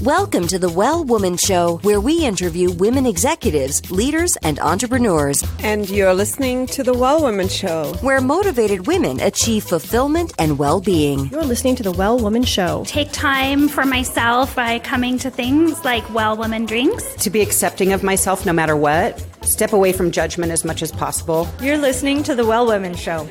Welcome to the Well Woman Show, where we interview women executives, leaders, and entrepreneurs. And you're listening to the Well Woman Show, where motivated women achieve fulfillment and well-being. You're listening to the Well Woman Show. Take time for myself by coming to things like Well Woman Drinks. To be accepting of myself no matter what. Step away from judgment as much as possible. You're listening to the Well Woman Show.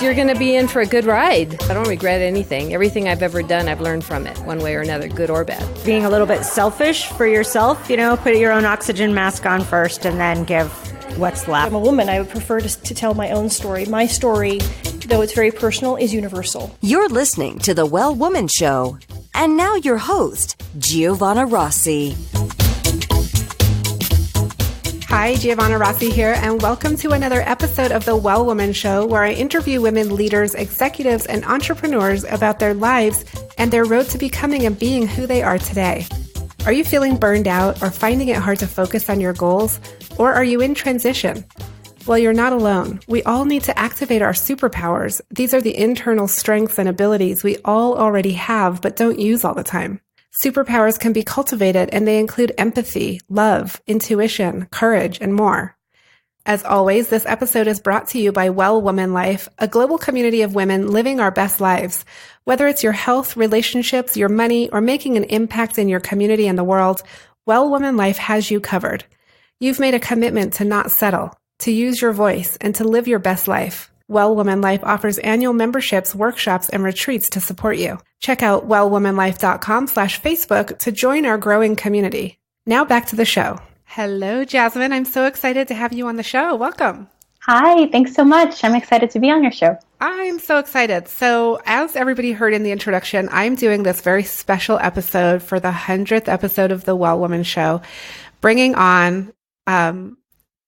You're going to be in for a good ride. I don't regret anything. Everything I've ever done, I've learned from it, one way or another, good or bad. Being a little bit selfish for yourself, put your own oxygen mask on first and then give what's left. I'm a woman. I would prefer to tell my own story. My story, though it's very personal, is universal. You're listening to the Well Woman Show. And now your host, Giovanna Rossi. Hi, Giovanna Rossi here, and welcome to another episode of the Well Woman Show, where I interview women leaders, executives, and entrepreneurs about their lives and their road to becoming and being who they are today. Are you feeling burned out or finding it hard to focus on your goals? Or are you in transition? Well, you're not alone. We all need to activate our superpowers. These are the internal strengths and abilities we all already have but don't use all the time. Superpowers can be cultivated, and they include empathy, love, intuition, courage, and more. As always, this episode is brought to you by Well Woman Life, a global community of women living our best lives. Whether it's your health, relationships, your money, or making an impact in your community and the world, Well Woman Life has you covered. You've made a commitment to not settle, to use your voice, and to live your best life. Well Woman Life offers annual memberships, workshops, and retreats to support you. Check out wellwomanlife.com/Facebook to join our growing community. Now back to the show. Hello, Jasmine. I'm so excited to have you on the show. Welcome. Hi, thanks so much. I'm excited to be on your show. I'm so excited. So as everybody heard in the introduction, I'm doing this very special episode for the 100th episode of the Well Woman Show, bringing on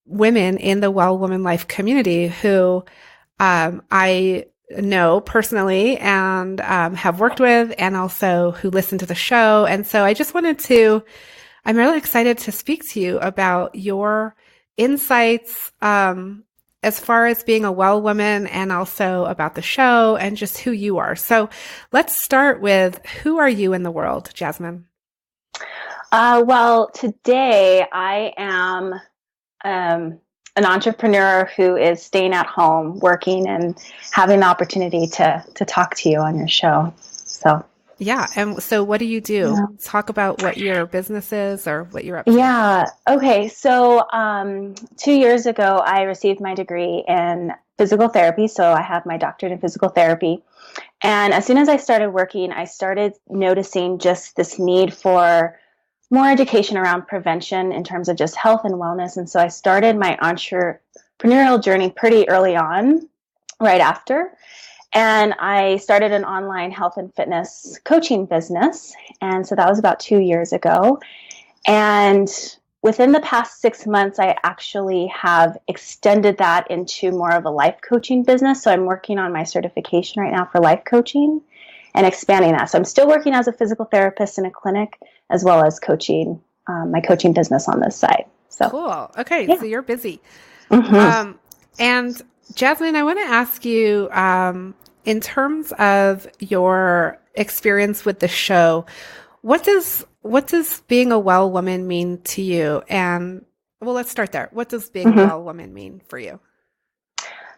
women in the Well Woman Life community who I know personally and have worked with, and also who listen to the show. And so I just I'm really excited to speak to you about your insights as far as being a well woman, and also about the show and just who you are. So let's start with, who are you in the world, Jasmine? Well, today I am an entrepreneur who is staying at home, working, and having the opportunity to talk to you on your show. So yeah. And so what do you do? Yeah. Talk about what your business is or what you're up to. Yeah. Okay. So 2 years ago, I received my degree in physical therapy. So I have my doctorate in physical therapy. And as soon as I started working, I started noticing just this need for more education around prevention in terms of just health and wellness. And so I started my entrepreneurial journey pretty early on, right after. And I started an online health and fitness coaching business. And so that was about 2 years ago. And within the past 6 months, I actually have extended that into more of a life coaching business. So I'm working on my certification right now for life coaching and expanding that. So I'm still working as a physical therapist in a clinic, as well as coaching, my coaching business on this side. So cool. Okay. Yeah. So you're busy. Mm-hmm. And Jasmine, I want to ask you, in terms of your experience with the show, what does being a well woman mean to you? And well, let's start there. What does being a well woman mean for you?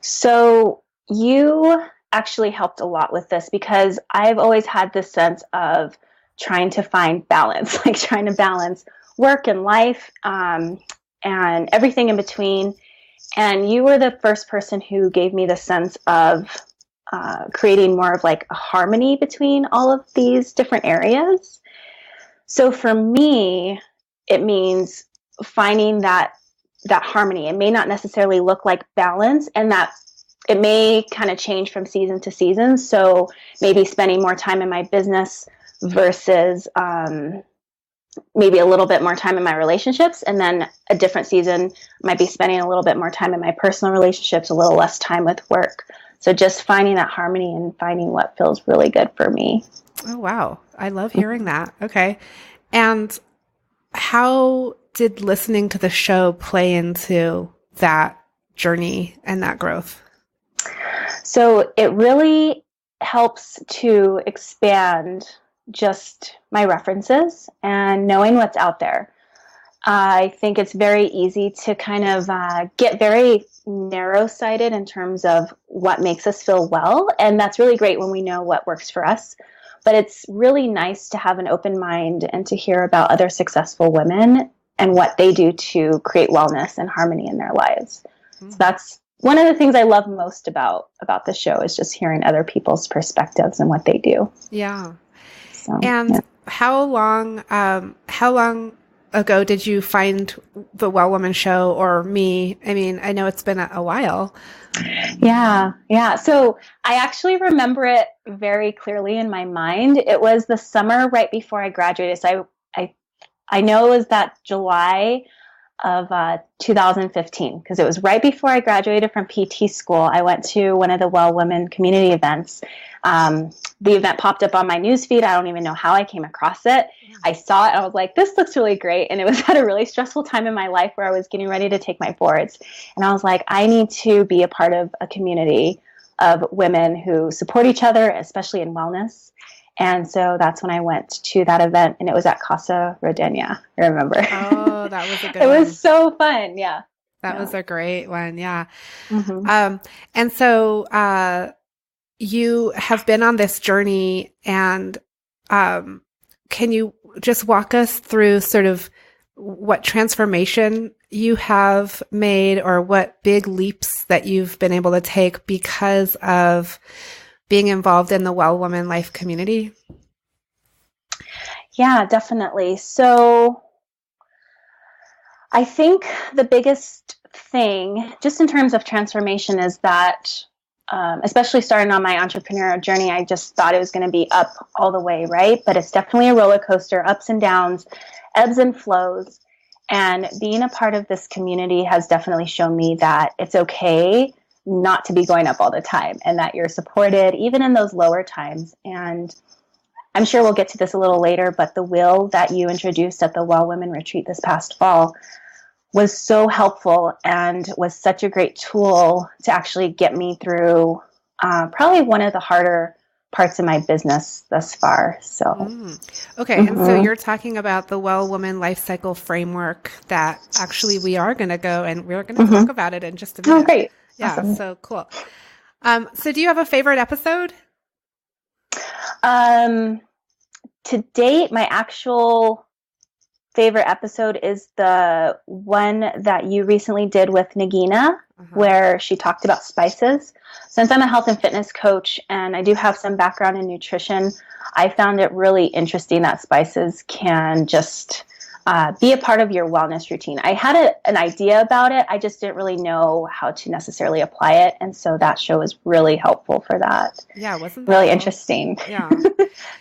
So you actually helped a lot with this, because I've always had this sense of trying to find balance, like trying to balance work and life, and everything in between. And you were the first person who gave me the sense of creating more of like a harmony between all of these different areas. So for me, it means finding that harmony. It may not necessarily look like balance, and that it may kind of change from season to season. So maybe spending more time in my business versus maybe a little bit more time in my relationships. And then a different season might be spending a little bit more time in my personal relationships, a little less time with work. So just finding that harmony and finding what feels really good for me. Oh, wow. I love hearing that. Okay. And how did listening to the show play into that journey and that growth? So it really helps to expand just my references and knowing what's out there. I think it's very easy to kind of get very narrow-sighted in terms of what makes us feel well. And that's really great when we know what works for us. But it's really nice to have an open mind and to hear about other successful women and what they do to create wellness and harmony in their lives. Mm-hmm. So that's one of the things I love most about the show, is just hearing other people's perspectives and what they do. Yeah. So, and yeah. How long ago did you find the Well Woman show, or me? I mean, I know it's been a while. Yeah. So I actually remember it very clearly in my mind. It was the summer right before I graduated. So I know it was that July of 2015, because it was right before I graduated from PT school. I went to one of the Well Women community events. The event popped up on my newsfeed. I don't even know how I came across it. I saw it and I was like, this looks really great. And it was at a really stressful time in my life where I was getting ready to take my boards. And I was like, I need to be a part of a community of women who support each other, especially in wellness. And so that's when I went to that event, and it was at Casa Rodenia, I remember. Oh, that was a good It one. was so fun. Yeah. That was a great one. Yeah. Mm-hmm. And so you have been on this journey, and can you just walk us through sort of what transformation you have made, or what big leaps that you've been able to take because of being involved in the Well Woman Life community? Yeah, definitely. So I think the biggest thing, just in terms of transformation, is that, especially starting on my entrepreneurial journey, I just thought it was going to be up all the way, right? But it's definitely a roller coaster, ups and downs, ebbs and flows. And being a part of this community has definitely shown me that it's okay not to be going up all the time, and that you're supported even in those lower times. And I'm sure we'll get to this a little later, but the wheel that you introduced at the Well Women Retreat this past fall was so helpful and was such a great tool to actually get me through probably one of the harder parts of my business thus far. So, okay. Mm-hmm. And so you're talking about the Well Woman Life Cycle framework that actually we are going to go, and we're going to talk about it in just a minute. Oh, great. Yeah. Awesome. So cool. So do you have a favorite episode? To date, my actual favorite episode is the one that you recently did with Nagina, where she talked about spices. Since I'm a health and fitness coach and I do have some background in nutrition, I found it really interesting that spices can just be a part of your wellness routine. I had an idea about it. I just didn't really know how to necessarily apply it. And so that show was really helpful for that. Yeah, wasn't that really interesting? Yeah.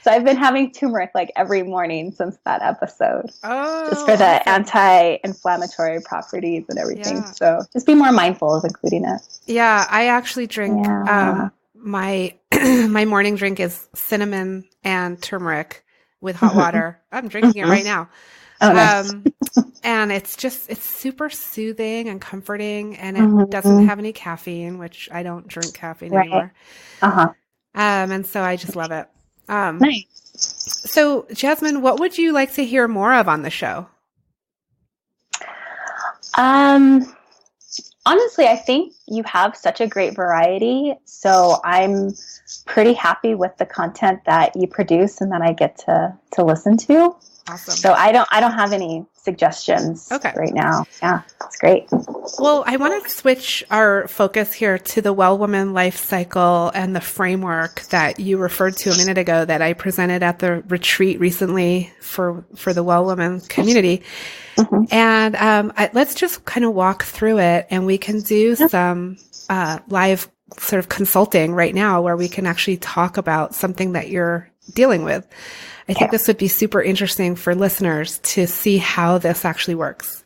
So I've been having turmeric like every morning since that episode. Oh, just for the anti-inflammatory properties and everything. Yeah. So just be more mindful of including it. Yeah, I actually drink, my my morning drink is cinnamon and turmeric with hot water. I'm drinking it right now. Oh, nice. And it's super soothing and comforting, and it doesn't have any caffeine, which I don't drink caffeine anymore. And so I just love it. Nice. So Jasmine, what would you like to hear more of on the show? Honestly, I think you have such a great variety. So I'm pretty happy with the content that you produce and that I get to listen to. Awesome. So I don't have any suggestions right now. Yeah, that's great. Well, I want to switch our focus here to the Well Woman Life Cycle and the framework that you referred to a minute ago that I presented at the retreat recently for the Well Woman community. And let's just kind of walk through it, and we can do some live sort of consulting right now where we can actually talk about something that you're dealing with. I think this would be super interesting for listeners to see how this actually works.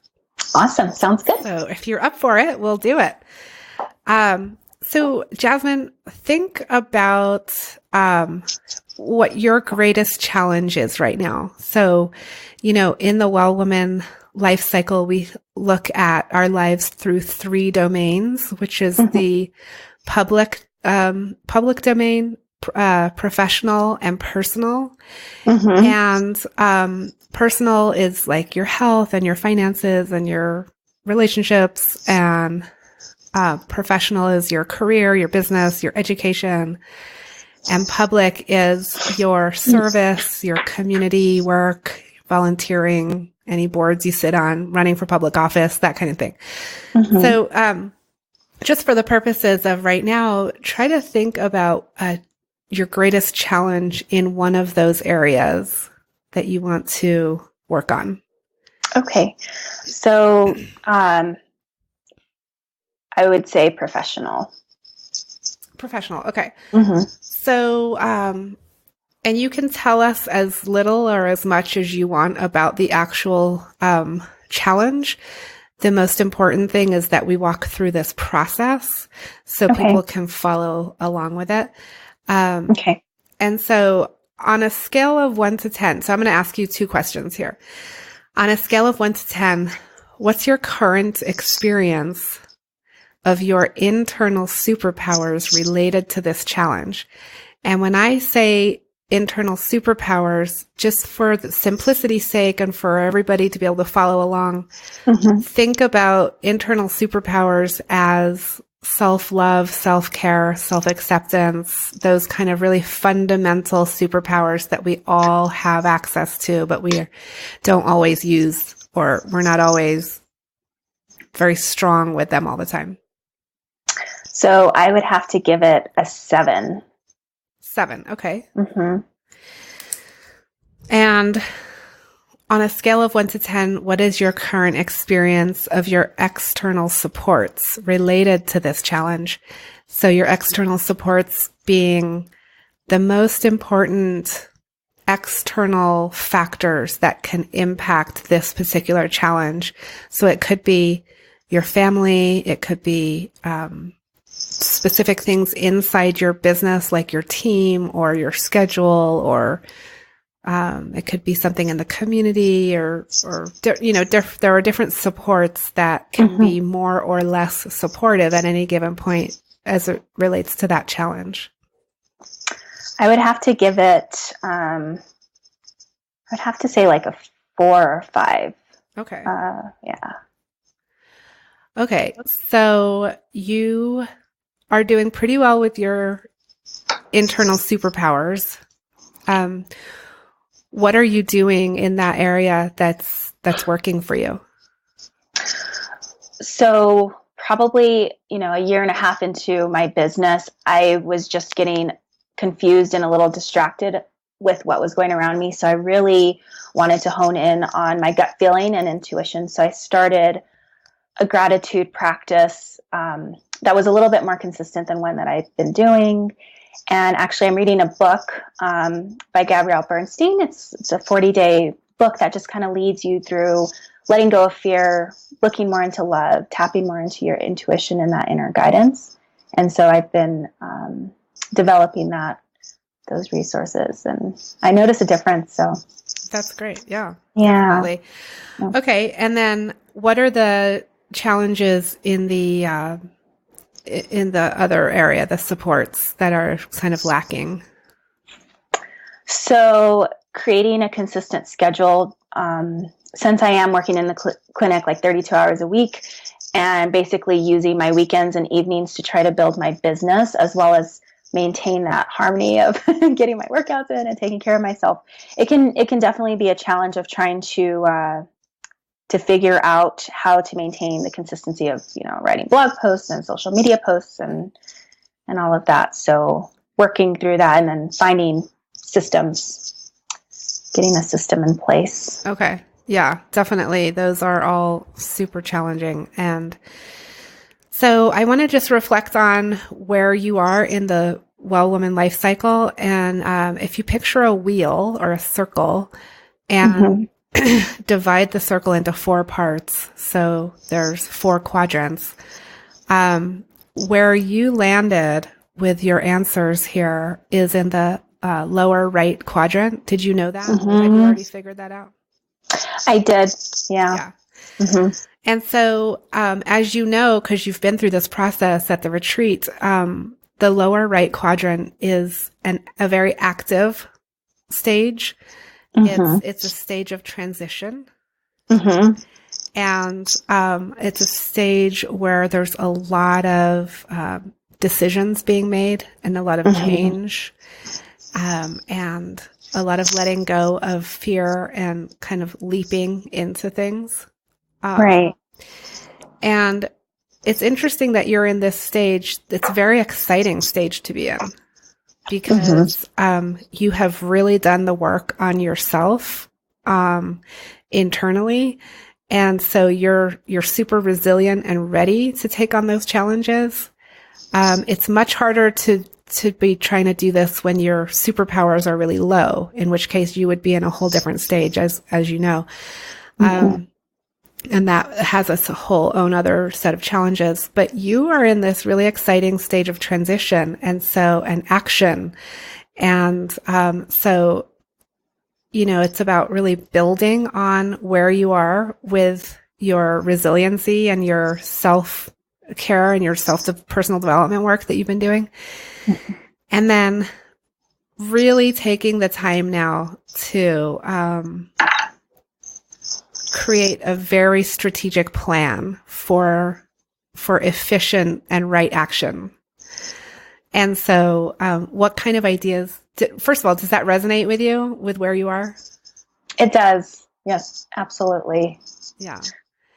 Awesome. Sounds good. So if you're up for it, we'll do it. So Jasmine, think about what your greatest challenge is right now. So, in the Well Woman Life Cycle, we look at our lives through 3 domains, which is the public domain, professional and personal. Mm-hmm. And personal is like your health and your finances and your relationships, and professional is your career, your business, your education, and public is your service, your community work, volunteering, any boards you sit on, running for public office, that kind of thing. Mm-hmm. So just for the purposes of right now, try to think about your greatest challenge in one of those areas that you want to work on. Okay. So I would say professional. Professional. Okay. Mm-hmm. So, and you can tell us as little or as much as you want about the actual challenge. The most important thing is that we walk through this process so people can follow along with it. Okay. And so on a scale of 1 to 10, so I'm going to ask you 2 questions here. On a scale of 1 to 10, what's your current experience of your internal superpowers related to this challenge? And when I say internal superpowers, just for the simplicity's sake and for everybody to be able to follow along, think about internal superpowers as self-love, self-care, self-acceptance, those kind of really fundamental superpowers that we all have access to, but we don't always use, or we're not always very strong with them all the time. So I would have to give it a 7. 7. Okay. Mm-hmm. And on a scale of 1 to 10, what is your current experience of your external supports related to this challenge? So your external supports being the most important external factors that can impact this particular challenge. So it could be your family, it could be specific things inside your business, like your team or your schedule, or it could be something in the community, or there are different supports that can be more or less supportive at any given point as it relates to that challenge. I would have to give it, I'd have to say like a 4 or 5. Okay. Yeah. Okay. So you are doing pretty well with your internal superpowers. What are you doing in that area that's working for you? So probably, a year and a half into my business, I was just getting confused and a little distracted with what was going around me. So I really wanted to hone in on my gut feeling and intuition. So I started a gratitude practice that was a little bit more consistent than one that I've been doing. And actually, I'm reading a book by Gabrielle Bernstein. It's a 40-day book that just kind of leads you through letting go of fear, looking more into love, tapping more into your intuition and that inner guidance. And so I've been developing those resources, and I notice a difference. So that's great. Yeah. Yeah. Definitely. Okay. And then what are the challenges in the other area, the supports that are kind of lacking? So creating a consistent schedule, since I am working in the clinic like 32 hours a week, and basically using my weekends and evenings to try to build my business as well as maintain that harmony of getting my workouts in and taking care of myself. It can definitely be a challenge of trying to figure out how to maintain the consistency of, writing blog posts and social media posts and all of that. So working through that and then finding systems, getting a system in place. Okay. Yeah, definitely. Those are all super challenging. And so I want to just reflect on where you are in the Well Woman life cycle. And if you picture a wheel or a circle and divide the circle into 4 parts. So there's 4 quadrants. Where you landed with your answers here is in the lower right quadrant. Did you know that? Have you already figured that out? I did. Yeah. And so, as you know, because you've been through this process at the retreat, the lower right quadrant is a very active stage. It's a stage of transition. And it's a stage where there's a lot of decisions being made and a lot of change, and a lot of letting go of fear and kind of leaping into things. Right. And it's interesting that you're in this stage. It's a very exciting stage to be in, because you have really done the work on yourself internally. And so you're super resilient and ready to take on those challenges. It's much harder to be trying to do this when your superpowers are really low, in which case you would be in a whole different stage, as you know. And that has a whole own other set of challenges. But you are in this really exciting stage of transition and action. And so, it's about really building on where you are with your resiliency and your self-care and your personal development work that you've been doing. And then really taking the time now to create a very strategic plan for efficient and right action. And so what kind of ideas, first of all, does that resonate with you, with where you are? It does. Yes, absolutely. Yeah.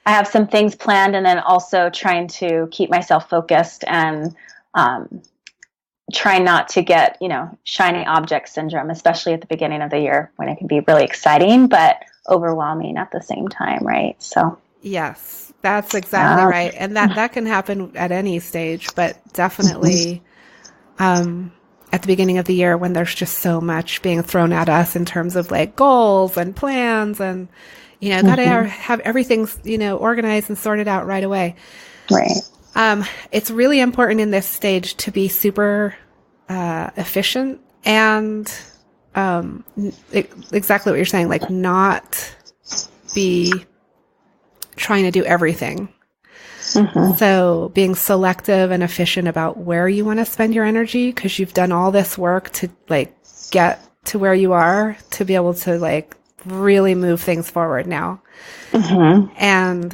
I have some things planned, and then also trying to keep myself focused and try not to get, shiny object syndrome, especially at the beginning of the year when it can be really exciting, but overwhelming at the same time, right? So yes, that's exactly right. And that can happen at any stage, but definitely at the beginning of the year when there's just so much being thrown at us in terms of like goals and plans and, gotta have everything, organized and sorted out right away. Right. It's really important in this stage to be super efficient and exactly what you're saying, like not be trying to do everything. So being selective and efficient about where you want to spend your energy, because you've done all this work to like get to where you are to be able to like really move things forward now. And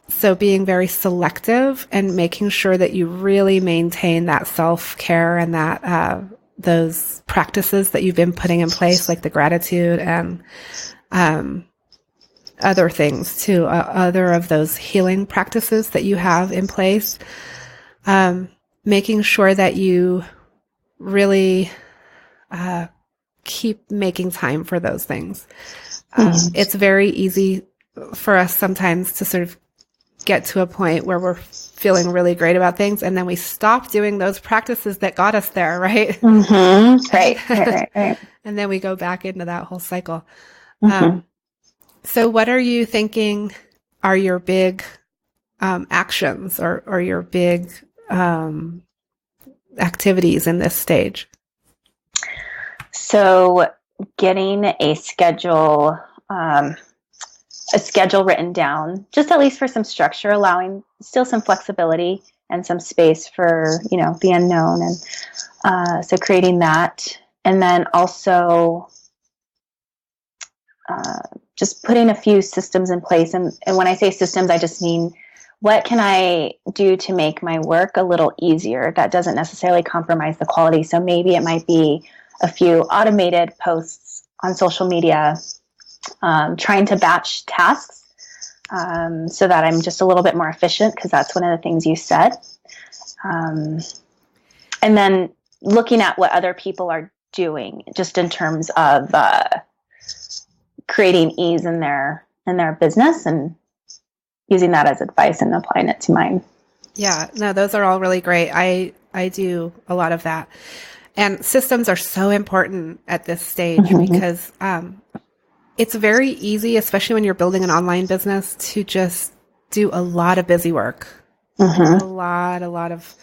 so being very selective and making sure that you really maintain that self-care and that those practices that you've been putting in place, like the gratitude and other things too, other of those healing practices that you have in place, making sure that you really keep making time for those things. It's very easy for us sometimes to sort of get to a point where we're feeling really great about things, and then we stop doing those practices that got us there, right? Right. And then we go back into that whole cycle. So what are you thinking are your big actions or your big activities in this stage? So getting a schedule written down, just at least for some structure, allowing still some flexibility and some space for, the unknown. And so creating that. And then also just putting a few systems in place. And when I say systems, I just mean, what can I do to make my work a little easier that doesn't necessarily compromise the quality? So maybe it might be a few automated posts on social media, trying to batch tasks so that I'm just a little bit more efficient, because that's one of the things you said. And then looking at what other people are doing just in terms of creating ease in their business and using that as advice and applying it to mine. Yeah, no, those are all really great. I do a lot of that. And systems are so important at this stage because it's very easy, especially when you're building an online business, to just do a lot of busy work, a lot of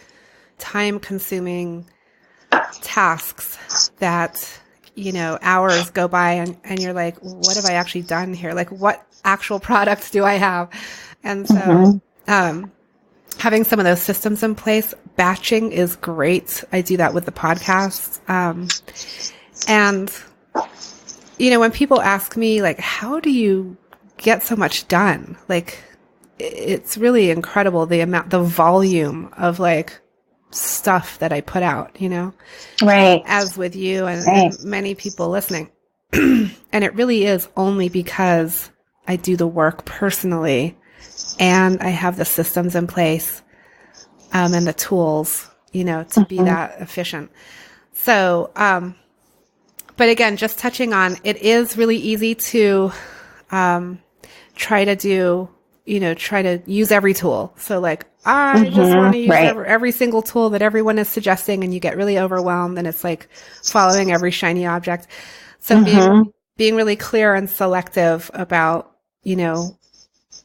time-consuming tasks that, hours go by and you're like, what have I actually done here? Like, what actual products do I have? And so having some of those systems in place. Batching is great. I do that with the podcast. And, you know, when people ask me, like, how do you get so much done? Like, it's really incredible, the volume of like stuff that I put out, you know, Right. as with you and many people listening. And it really is only because I do the work personally and I have the systems in place, and the tools, you know, to be that efficient. So, but again, just touching on, it is really easy to, try to use every tool. So like, I just want to use every single tool that everyone is suggesting, and you get really overwhelmed, and it's like following every shiny object. So being really clear and selective about, you know,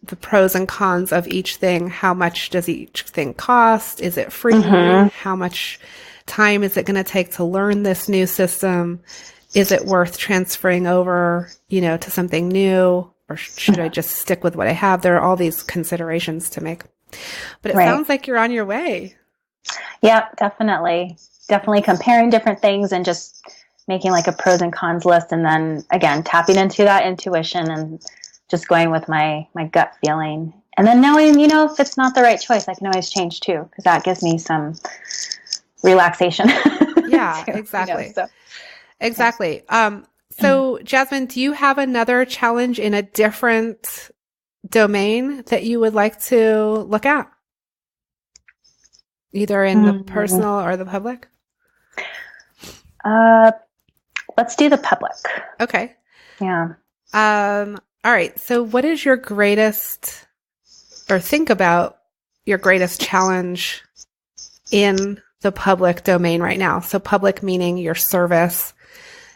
the pros and cons of each thing. How much does each thing cost? Is it free? How much time is it going to take to learn this new system? Is it worth transferring over, you know, to something new? Or should I just stick with what I have? There are all these considerations to make. But it sounds like you're on your way. Yeah, definitely. Definitely comparing different things and just making like a pros and cons list. And then again, tapping into that intuition and just going with my gut feeling. And then knowing, you know, if it's not the right choice, I can always change too, because that gives me some relaxation. Yeah, exactly. You know, Exactly. So Jasmine, do you have another challenge in a different domain that you would like to look at? Either in the personal or the public? Let's do the public. Okay. Yeah. All right. So what is your greatest, or think about your greatest challenge in the public domain right now? So public meaning your service,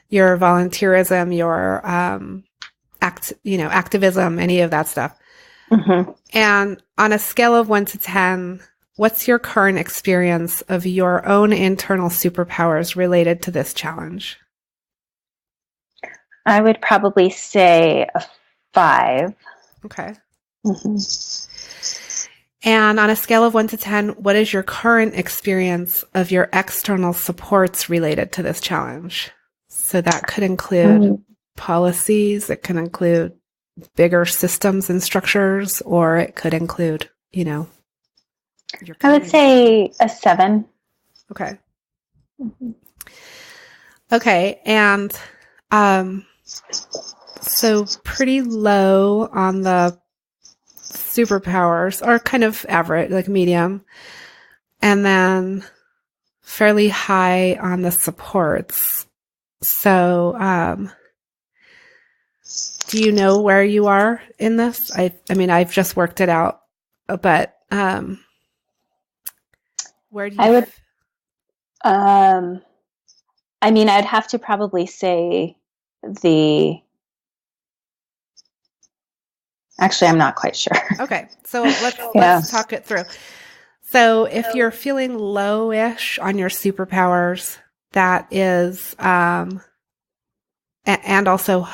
your volunteerism, your activism, any of that stuff. And on a scale of 1 to 10, what's your current experience of your own internal superpowers related to this challenge? I would probably say a 5. Okay. And on a scale of 1 to 10, what is your current experience of your external supports related to this challenge? So that could include policies, it can include bigger systems and structures, or it could include, you know, your I would say a 7. Okay. Okay. And, so pretty low on the superpowers, or kind of average, like medium, and then fairly high on the supports. So, do you know where you are in this? I mean, I've just worked it out, but, where do you? I would, I mean, I'd have to probably say actually, I'm not quite sure. Okay. So let's talk it through. So if you're feeling low-ish on your superpowers, that is, and also,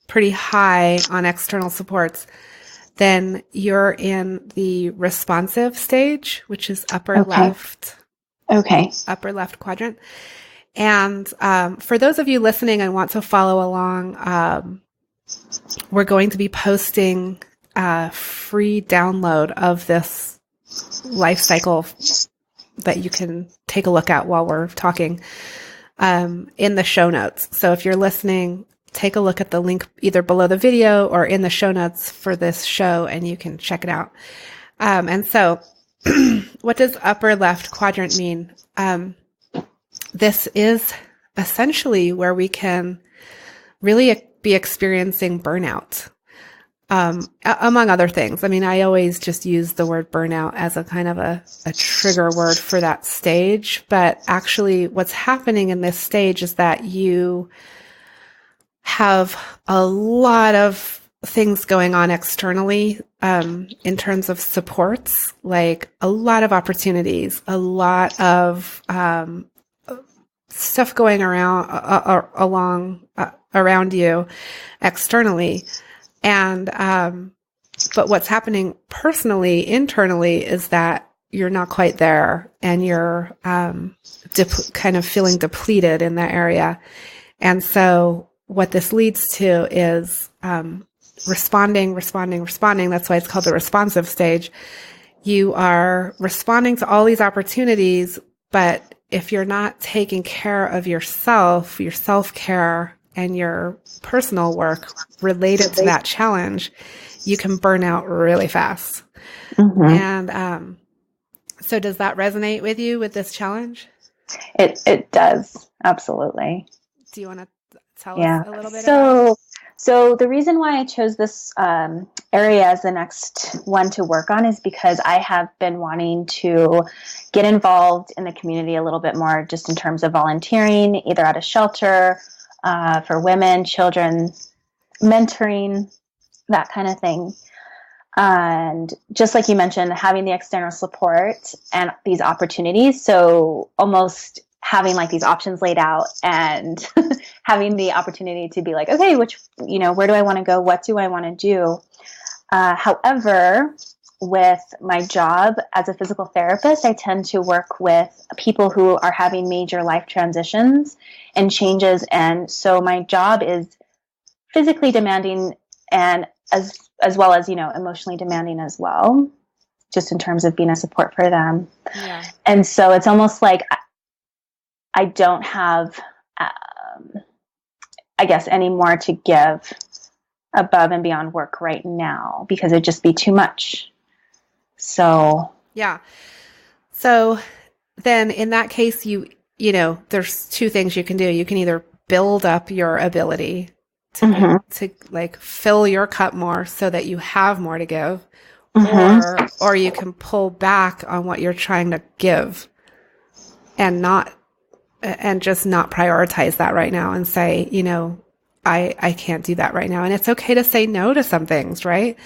pretty high on external supports, then you're in the responsive stage, which is upper left quadrant. And for those of you listening and want to follow along, we're going to be posting a free download of this life cycle that you can take a look at while we're talking in the show notes. So if you're listening, take a look at the link either below the video or in the show notes for this show, and you can check it out. And so what does upper left quadrant mean? This is essentially where we can really be experiencing burnout, among other things. I mean, I always just use the word burnout as a kind of a trigger word for that stage. But actually what's happening in this stage is that you have a lot of things going on externally, in terms of supports, like a lot of opportunities, a lot of, stuff going around you externally. And But what's happening personally, internally, is that you're not quite there, and you're kind of feeling depleted in that area. And so what this leads to is responding. That's why it's called the responsive stage. You are responding to all these opportunities, but if you're not taking care of yourself, your self-care and your personal work related to that challenge, you can burn out really fast. And so does that resonate with you with this challenge? It does. Absolutely. Do you want to tell us a little bit So the reason why I chose this area as the next one to work on is because I have been wanting to get involved in the community a little bit more, just in terms of volunteering, either at a shelter for women, children, mentoring, that kind of thing. And just like you mentioned, having the external support and these opportunities. So almost having like these options laid out and having the opportunity to be like, okay, where do I want to go? What do I want to do? However, with my job as a physical therapist, I tend to work with people who are having major life transitions and changes. And so my job is physically demanding, and as well as, emotionally demanding as well, just in terms of being a support for them. Yeah. And so it's almost like I don't have, I guess, any more to give above and beyond work right now, because it'd just be too much. So. Yeah. So then in that case, there's two things you can do. You can either build up your ability to like fill your cup more so that you have more to give, or you can pull back on what you're trying to give and just not prioritize that right now and say, I can't do that right now. And it's okay to say no to some things, right?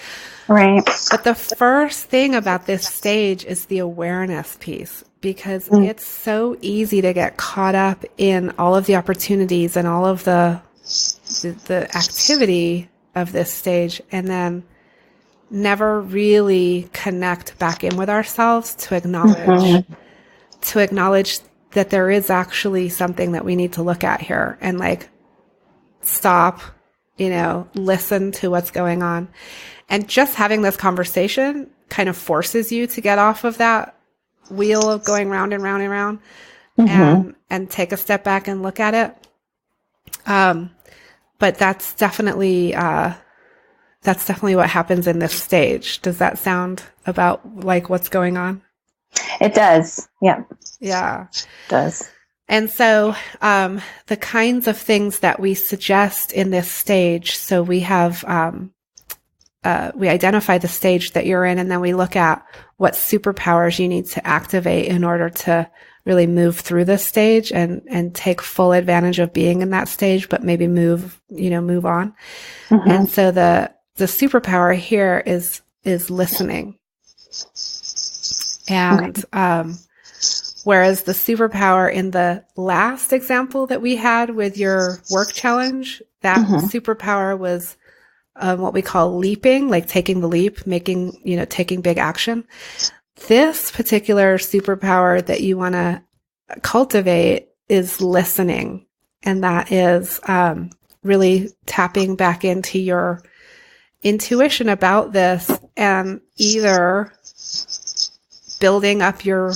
Right. But the first thing about this stage is the awareness piece, because it's so easy to get caught up in all of the opportunities and all of the activity of this stage, and then never really connect back in with ourselves to acknowledge that there is actually something that we need to look at here, and like stop, listen to what's going on. And just having this conversation kind of forces you to get off of that wheel of going round and round and round, and take a step back and look at it. But that's definitely what happens in this stage. Does that sound about like what's going on? It does. Yeah. Yeah. It does. And so, the kinds of things that we suggest in this stage, so we have, we identify the stage that you're in, and then we look at what superpowers you need to activate in order to really move through this stage and take full advantage of being in that stage, but maybe move on. And so the superpower here is listening. And, whereas the superpower in the last example that we had with your work challenge, that superpower was what we call leaping, like taking the leap, taking big action. This particular superpower that you want to cultivate is listening. And that is really tapping back into your intuition about this, and either building up your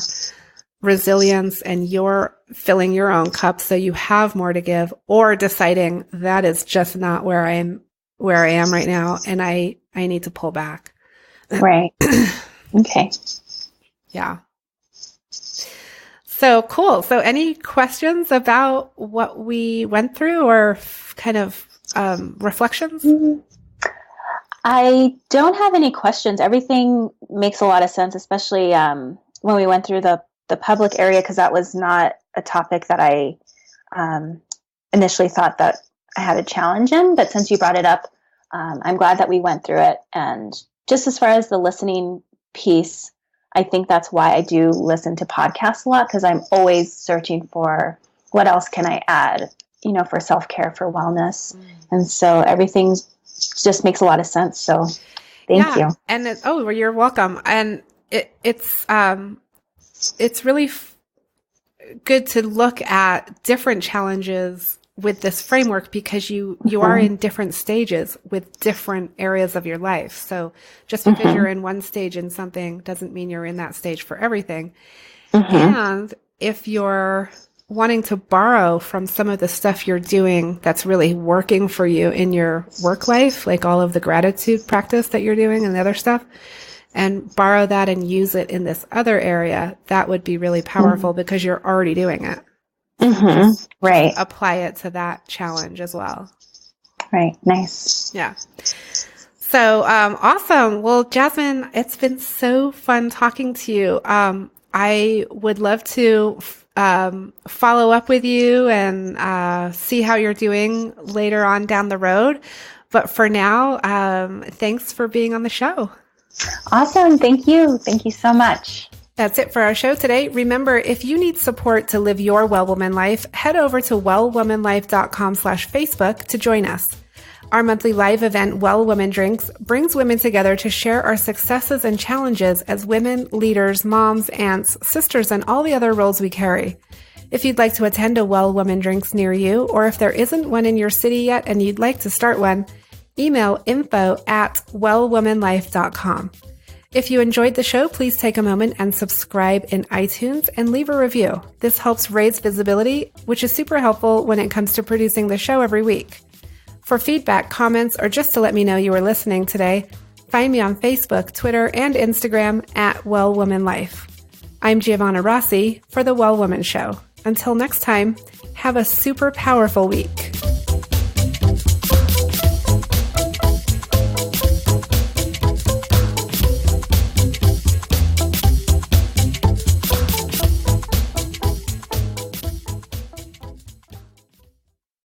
resilience and you're filling your own cup so you have more to give, or deciding that is just not where I am right now, and I need to pull back. Right. Okay. Yeah. So cool. So any questions about what we went through, or kind of reflections? I don't have any questions. Everything makes a lot of sense, especially when we went through the public area, because that was not a topic that I initially thought that I had a challenge in. But since you brought it up, I'm glad that we went through it. And just as far as the listening piece, I think that's why I do listen to podcasts a lot, because I'm always searching for what else can I add, for self-care, for wellness. And so everything just makes a lot of sense. So Thank you. And well, you're welcome. And it's really good to look at different challenges with this framework because you are in different stages with different areas of your life. So just because you're in one stage in something doesn't mean you're in that stage for everything. And if you're wanting to borrow from some of the stuff you're doing that's really working for you in your work life, like all of the gratitude practice that you're doing and the other stuff, and borrow that and use it in this other area, that would be really powerful because you're already doing it. Right. Apply it to that challenge as well. Right. Nice. Yeah. So, awesome. Well, Jasmine, it's been so fun talking to you. I would love to follow up with you and see how you're doing later on down the road. But for now, thanks for being on the show. Awesome. Thank you. Thank you so much. That's it for our show today. Remember, if you need support to live your Well Woman life, head over to wellwomanlife.com/Facebook to join us. Our monthly live event, Well Woman Drinks, brings women together to share our successes and challenges as women, leaders, moms, aunts, sisters, and all the other roles we carry. If you'd like to attend a Well Woman Drinks near you, or if there isn't one in your city yet and you'd like to start one, email info@wellwomanlife.com. If you enjoyed the show, please take a moment and subscribe in iTunes and leave a review. This helps raise visibility, which is super helpful when it comes to producing the show every week. For feedback, comments, or just to let me know you were listening today, find me on Facebook, Twitter, and Instagram @WellWomanLife. I'm Giovanna Rossi for The Well Woman Show. Until next time, have a super powerful week.